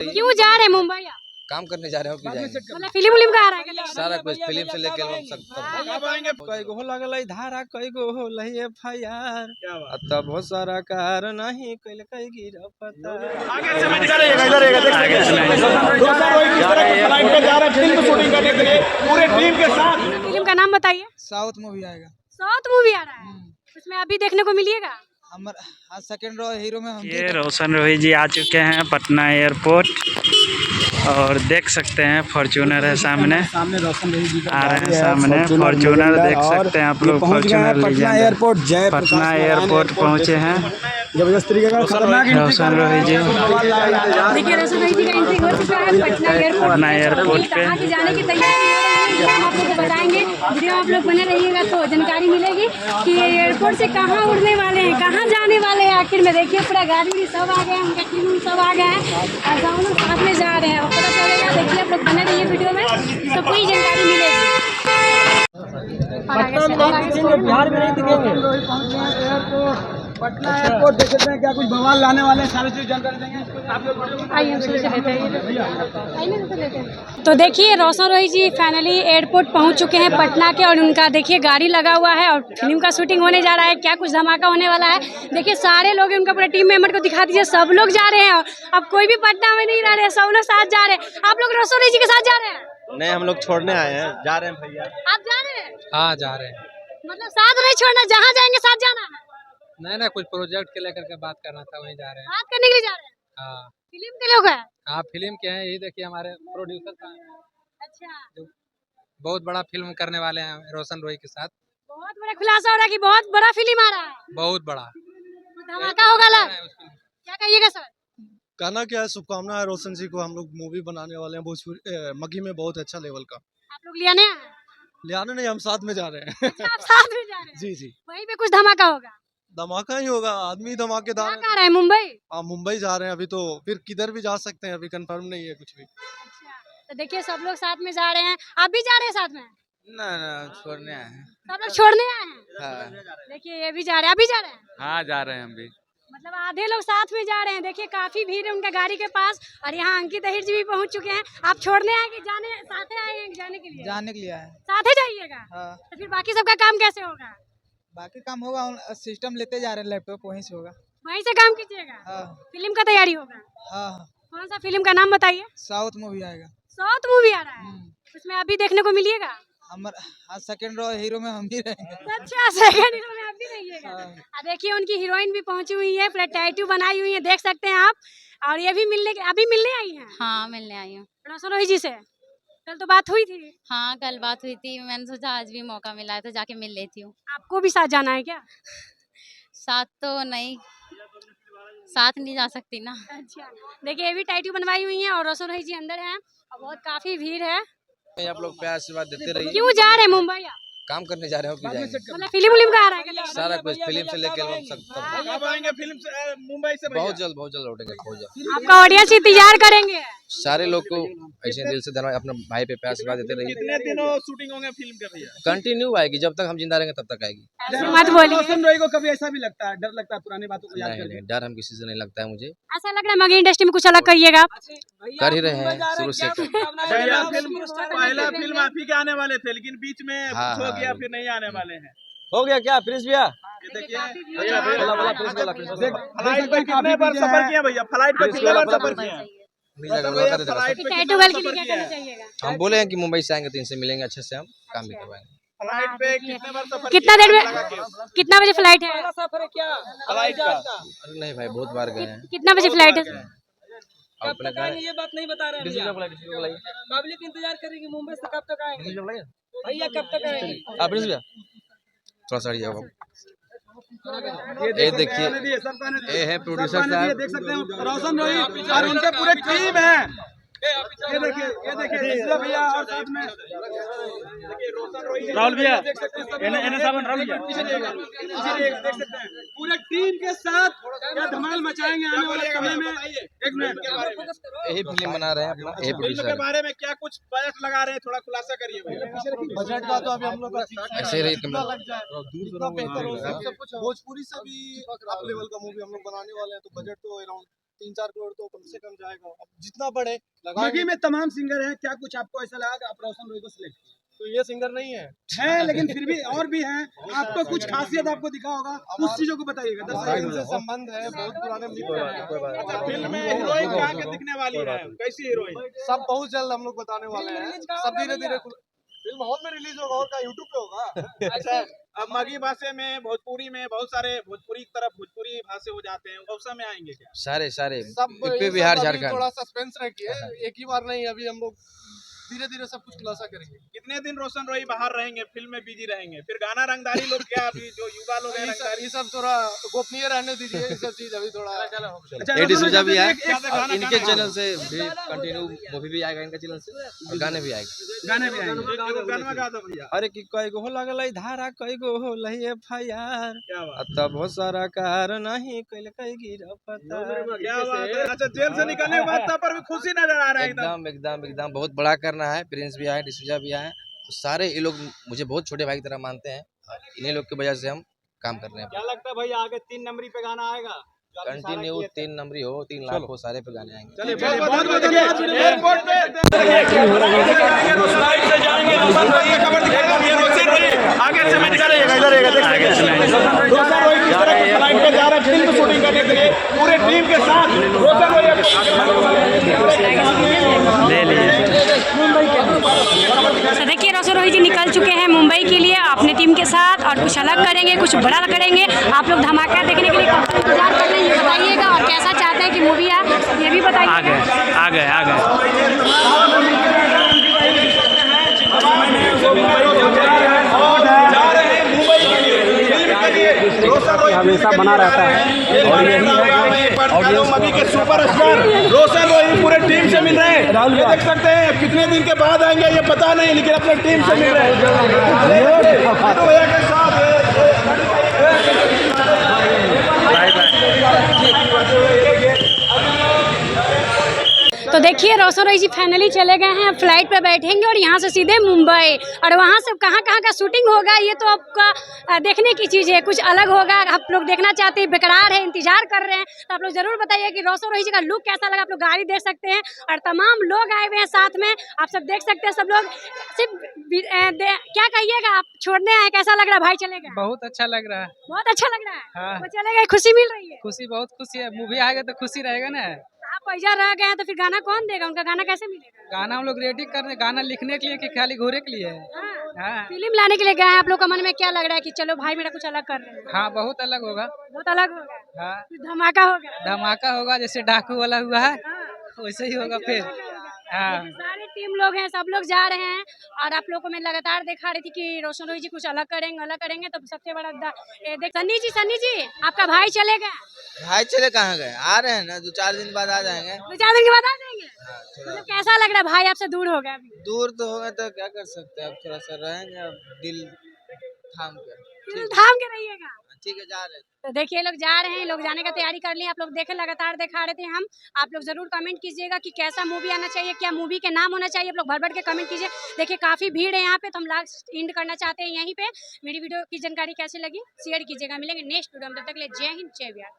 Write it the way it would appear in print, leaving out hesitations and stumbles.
क्यों जा रहे हैं मुंबई आप? काम करने जा रहे हो कि जाएंगे? मतलब फिल्म उलिम का आ रहा है क्या? सारा कुछ फिल्म से लेके सब कई गो लगल धारा कई गो होलई एफआईआर तब बहुत सारा कार नहीं कल कई गिरफ्तार। फिल्म का नाम बताइए। साउथ मूवी आएगा। साउथ मूवी आ रहा है, उसमें अभी देखने को मिलेगा। हमर आज सेकंड हीरो में हम ये रोशन रोही जी आ चुके हैं पटना एयरपोर्ट और देख सकते हैं फॉर्च्यूनर है सामने आ रहे हैं सामने फॉर्च्यूनर देख सकते हैं आप लोग। Fortuner Patna airport Patna airport पहुंचे हैं जबरदस्त तरीके का खतरनाक रोशन रोही जी देखिए रोशन भाई जी का एंट्री हो चुका है पटना एयरपोर्ट पे। कहाँ की जाने की तैयारी हो रही है, हम आप लोग को बताएंगे। वीडियो आप लोग बने रहिएगा तो जानकारी मिलेगी कि एयरपोर्ट से कहाँ उड़ने वाले हैं, कहाँ जाने वाले हैं आखिर में। देखिए पूरा गाड़ी भी सब आ गए हैं, उनका टीम सब आ गए हैं और हम लोग साथ में जा रहे हैं। और पता चलेगा, देखिए आप लोग बने रहिए वीडियो में तो पूरी जानकारी मिलेगी। बिहार में नहीं दिखेंगे। पटना एयरपोर्ट देख सकते हैं क्या कुछ बवाल लाने वाले हैं, सारी चीज जानकारी देंगे आप लोग। आइए हम शुरू से लेते हैं। तो देखिए रोशन रोही जी फाइनली एयरपोर्ट पहुंच चुके हैं पटना के और उनका देखिए गाड़ी लगा हुआ है और फिल्म का शूटिंग होने जा रहा है। क्या कुछ धमाका होने वाला है, देखिए सारे लोग उनका पूरा टीम मेंबर को दिखा दीजिए। सब लोग जा रहे हैं, अब कोई भी पटना में नहीं रह रहे, सब लोग साथ जा रहे हैं। आप लोग रोशन रोही जी के साथ जा रहे हैं? नहीं, हम लोग छोड़ने आए हैं, जा रहे हैं भैया। आप जा रहे हैं? हाँ जा रहे हैं। मतलब साथ नहीं छोड़ना, जहाँ जाएंगे साथ जाना है। नहीं कुछ प्रोजेक्ट के लेकर के बात करना था, वहीं जा रहे हैं। बात करने के लिए जा रहे हैं? हाँ फिल्म के लोग हैं? हाँ फिल्म के हैं, यही देखिए हमारे प्रोड्यूसर का अच्छा, बहुत बड़ा फिल्म करने वाले हैं रोशन रोही के साथ। बहुत बड़ा खुलासा हो रहा है कि बहुत बड़ा फिल्म आ रहा है। बहुत बड़ा धमाका होगा लग, क्या कहिएगा सर? कहना क्या है, शुभकामना है रोशन जी को। हम लोग मूवी बनाने वाले हैं भोजपुरी मगी में बहुत अच्छा लेवल का। आप लोग लियाने आए हैं? लियाने नहीं, हम साथ में जा रहे हैं। अच्छा, आप साथ में जा रहे हैं? जी जी, वहीं पे कुछ धमाका होगा। धमाका ही होगा, आदमी धमाकेदार कहाँ रहे हैं? मुंबई? हाँ मुंबई जा रहे हैं अभी, तो फिर किधर भी जा सकते हैं, अभी कंफर्म नहीं है कुछ भी। अच्छा, तो देखिए सब लोग साथ में जा रहे हैं। आप भी जा रहे हैं साथ में? ना छोड़ने आए हैं। सब लोग छोड़ने आए हैं? हाँ देखिए ये भी जा रहे हैं, अभी जा रहे हैं। हाँ जा रहे हैं हम भी। मतलब आधे लोग साथ में जा रहे हैं। देखिए काफी भीड़ है उनका गाड़ी के पास और यहाँ अंकित अहिर जी भी पहुँच चुके हैं। आप छोड़ने आए कि जाने साथ आए हैं? जाने के लिए जाने के लिए आए। साथ ही जाइएगा। हाँ, तो फिर बाकी सबका काम कैसे होगा? बाकी काम होगा, सिस्टम लेते जा रहे हैं, लैपटॉप वहीं से होगा। वहीं से काम कीजिएगा। हाँ फिल्म का तैयारी होगा। हाँ, कौन सा फिल्म का नाम बताइए? साउथ मूवी आएगा। साउथ मूवी आ रहा है, उसमें अभी देखने को मिलेगा। हमर आज सेकंड हीरो में हम ही रहेंगे। अच्छा, सेकंड हीरो में आप भी रहिएगा। देखिए उनकी हीरोइन भी पहुंची हुई है, पूरा टैटू बनाई हुई है, देख सकते हैं आप। और ये भी अभी मिलने आई हैं। हाँ, मिलने आई हूँ। रोशन रोही जी से कल तो बात हुई थी। हाँ, कल बात हुई थी, मैंने सोचा आज भी मौका मिला है तो जाके मिल लेती हूँ। आपको भी साथ जाना है क्या? साथ तो नहीं, साथ नहीं जा सकती ना। अच्छा, देखिए ये भी टैटू बनवाई हुई है और रोशन रोही जी अंदर हैं और बहुत काफी भीड़ है। आप लोग प्यार आशीर्वाद देते रहिए। क्यों जा रहे हैं मुंबई आप? काम करने जा रहे हो कि जाएंगे? मतलब फिल्म उलिम का आ रहा है क्या? सारा कुछ फिल्म से लेके कब आएंगे फिल्म से मुंबई से? बहुत जल्द लौटेंगे, बहुत जल्द। आपका ऑडियंस इंतजार करेंगे। सारे लोग को ऐसे दिल से धन्यवाद, अपने भाई पे प्यार आशीर्वाद देते रहिए। कितने दिनों शूटिंग होंगे फिल्म के भैया? कंटिन्यू आएगी, जब तक हम जिंदा रहेंगे तब तक आएगी। ऐसे मत बोलिए। रोशन रोही को कभी ऐसा भी लगता है, डर लगता है पुरानी बातों को याद करके? नहीं डर हम किसी से नहीं लगता है मुझे। ऐसा लग रहा है मगही इंडस्ट्री में कुछ अलग करिएगा आप। कर ही रहे हैं शुरू से। पहला फिल्म आप ही के आने वाले थे, लेकिन बीच में हाँ, कुछ हो हाँ, गया, फिर नहीं आने वाले हैं। हो गया क्या प्रिंस भैया? ये देखिए प्रिंस फ्लाइट पे कितने बार सफर किया भैया? फ्लाइट पे कितने बार सफर किया? फ्लाइट पे टैटू वाले के लिए क्या करना चाहिएगा? हम बोले हैं कि मुंबई से आएंगे तो इनसे मिलेंगे, अच्छे से हम काम भी करवाएंगे। फ्लाइट पे कितने बार सफर कितना देर में, कितना बजे फ्लाइट है? फ्लाइट का? अरे नहीं भाई, बहुत बार गए हैं। कितना बजे फ्लाइट है? अपने का ये बात नहीं बता रहे हैं भैया। पब्लिक इंतजार करेगी मुंबई से, कब तक आएंगे भैया, कब तक आएंगे? प्रिंस भैया थोड़ा सा ये देखिए, ये है प्रोड्यूसर साहब, देख सकते हैं रोशन रोही और उनके पूरे टीम है। ये देखिए भैया और साथ में राहुल भैया, देख सकते हैं पूरे टीम के साथ क्या धमाल मचाएंगे आने वाले समय में। एक मिनट, यही फिल्म बना रहे हैं अपना, यही फिल्म के प्रोड्यूसर बारे में क्या कुछ बजट लगा रहे हैं, थोड़ा खुलासा करिए भैया। बजट का तो अभी हम लोग ऐसे ही रही भोजपुरी से भी अप लेवल का मूवी हम लोग बनाने वाले हैं, तो बजट तो अराउंड 3-4 करोड़ तो कम से कम जाएगा, अब जितना बढ़े मगी लगाएंगे। में तमाम सिंगर हैं, क्या कुछ आपको ऐसा लगा कि आप रोशन रोई को सिलेक्ट किए? तो ये सिंगर नहीं है, है लेकिन फिर भी और भी हैं, आपको कुछ खासियत आपको दिखा होगा, उस चीजों को बताइएगा हमारा दर्शक। इनसे संबंध है, बहुत पुराने मित्र हैं। अच्छा, फिल्म में हीरोइन क्या के दिखने वाली है, कैसी हीरोइन? सब बहुत जल्द हम लोग बताने वाले हैं, सब धीरे-धीरे फिल्म हॉल में रिलीज होगा और क्या यूट्यूब पे होगा। अच्छा, अब मगी भाषा में, भोजपुरी में बहुत सारे भोजपुरी की तरफ भोजपुरी भाषा हो जाते हैं, वो में आएंगे क्या? सारे सारे सब यूपी ये बिहार सब अभी झारखंड। थोड़ा सस्पेंस रखिए, एक ही बार नहीं, अभी हम लोग धीरे-धीरे सब कुछ खुलासा करेंगे। कितने दिन रोशन रोई बाहर रहेंगे, फिल्म में बिजी रहेंगे, फिर गाना रंगदारी लोग क्या अभी जो युवा लोग हैं रंगदारी। ये सब थोड़ा गोपनीय रहने दीजिए, ये सब चीज अभी थोड़ा अच्छा, एडी सुजा भी है, गाना- इनके चैनल से भी कंटिन्यू मूवी भी आएगा, इनका चैनल से और गाने भी आएगा। गाने भी आएंगे, गाना गा दो भैया। अरे कि कई गो लगल धारा, कई गो होल एफआईआर, क्या बात, तब बहुत सारा कार नहीं कैल कई गिरफ्तार। क्या बात है। अच्छा, जेल से निकलने के बाद तब पर भी खुशी नजर आ रहा है एकदम। एकदम बहुत बड़ा करना है। प्रिंस भी आए, डिसूजा भी आए, तो सारे ये लोग मुझे बहुत छोटे भाई की तरह मानते हैं, इन्हीं लोग की वजह से हम काम कर रहे हैं। क्या लगता है भैया आगे 3 नंबरी पे गाना आएगा? कंटिन्यू 3 नंबरी हो, 3 लाख हो, सारे पे गाने आएंगे। चलिए बहुत धन्यवाद। एयरपोर्ट पे फ्लाइट से जाएंगे, रोशन रोई का खबर दिखाएगा, ये रोशन रोई आगे से मैं दिखा रही है, इधर आगे से नहीं। रोशन रोई किस तरह से फ्लाइट पे जा रहे हैं फिल्म शूटिंग करने के लिए पूरे टीम के साथ। रोशन रोई ले लिए। तो देखिए रोशन रोही जी निकल चुके हैं मुंबई के लिए अपने टीम के साथ, और कुछ अलग करेंगे, कुछ बड़ा करेंगे। आप लोग धमाका देखने के लिए कब तक इंतजार कर रहे हैं ये बताइएगा, और कैसा चाहते हैं कि मूवी आए ये भी बताइए। आ गए। हमेशा बना रहता है और यही मगी के सुपरस्टार रोशन रोही पूरे टीम से मिल रहे हैं। ये देख सकते हैं कितने दिन के बाद आएंगे ये पता नहीं, लेकिन अपने टीम से मिल रहे हैं। तो देखिए रोशन रोही जी फाइनली चले गए हैं, फ्लाइट पे बैठेंगे और यहाँ से सीधे मुंबई, और वहाँ से कहाँ का शूटिंग होगा ये तो आपका देखने की चीज़ है, कुछ अलग होगा। आप लोग देखना चाहते हैं, बेकरार है, इंतजार कर रहे हैं, तो आप लोग जरूर बताइए कि रोशन रोही जी का लुक कैसा लगा। आप लोग गाड़ी देख सकते हैं और तमाम लोग आए हुए हैं साथ में, आप सब देख सकते हैं। सब लोग सिर्फ क्या कहिएगा, आप छोड़ने आए, कैसा लग रहा है भाई? चलेगा? बहुत अच्छा लग रहा है। बहुत अच्छा लग रहा है। हाँ। वो चलेगा, खुशी मिल रही है? खुशी, बहुत खुशी है। मूवी आएगा तो खुशी रहेगा ना। आप पैसा रह गए हैं तो फिर गाना कौन देगा? उनका गाना कैसे मिलेगा? गाना हम लोग रेडी कर रहे, गाना लिखने के लिए कि खाली घोड़े के लिए है? हाँ। फिल्म लाने के लिए गए हैं। आप लोग का मन में क्या लग रहा है कि चलो भाई मेरा कुछ अलग कर रहे हैं? हाँ, बहुत अलग होगा। बहुत अलग होगा। हाँ, धमाका होगा। धमाका होगा, जैसे डाकू वाला हुआ है वैसे ही होगा फिर। हाँ, सारे टीम लोग हैं, सब लोग जा रहे हैं, और आप लोगों को मैं लगातार दिखा रही थी कि रोशन रोही जी कुछ अलग करेंगे। तो सबसे बड़ा देख सन्नी जी आपका भाई चलेगा? भाई चले कहाँ गए? आ रहे हैं ना, 2-4 दिन बाद आ जाएंगे। 2-4 दिन के बाद आ जाएंगे। मतलब कैसा लग रहा है भाई? आपसे दूर हो गया अभी? दूर तो होगा तो क्या कर सकते हैं, अब थोड़ा सा रहेंगे, अब दिल थाम थाम के रहिएगा। ठीक है, जा रहे हैं। तो देखिए लोग जा रहे हैं, लोग जाने का तैयारी कर लिए। आप लोग देखे, लगातार दिखा रहे थे हम। आप लोग जरूर कमेंट कीजिएगा कि कैसा मूवी आना चाहिए, क्या मूवी के नाम होना चाहिए। आप लोग भर के कमेंट कीजिए। देखिए काफी भीड़ है यहाँ पे, तो हम लास्ट एंड करना चाहते हैं यहीं पे। मेरी वीडियो की जानकारी कैसे लगी शेयर कीजिएगा। मिलेंगे नेक्स्ट वीडियो में, तब तक के लिए जय हिंद जय बिहार।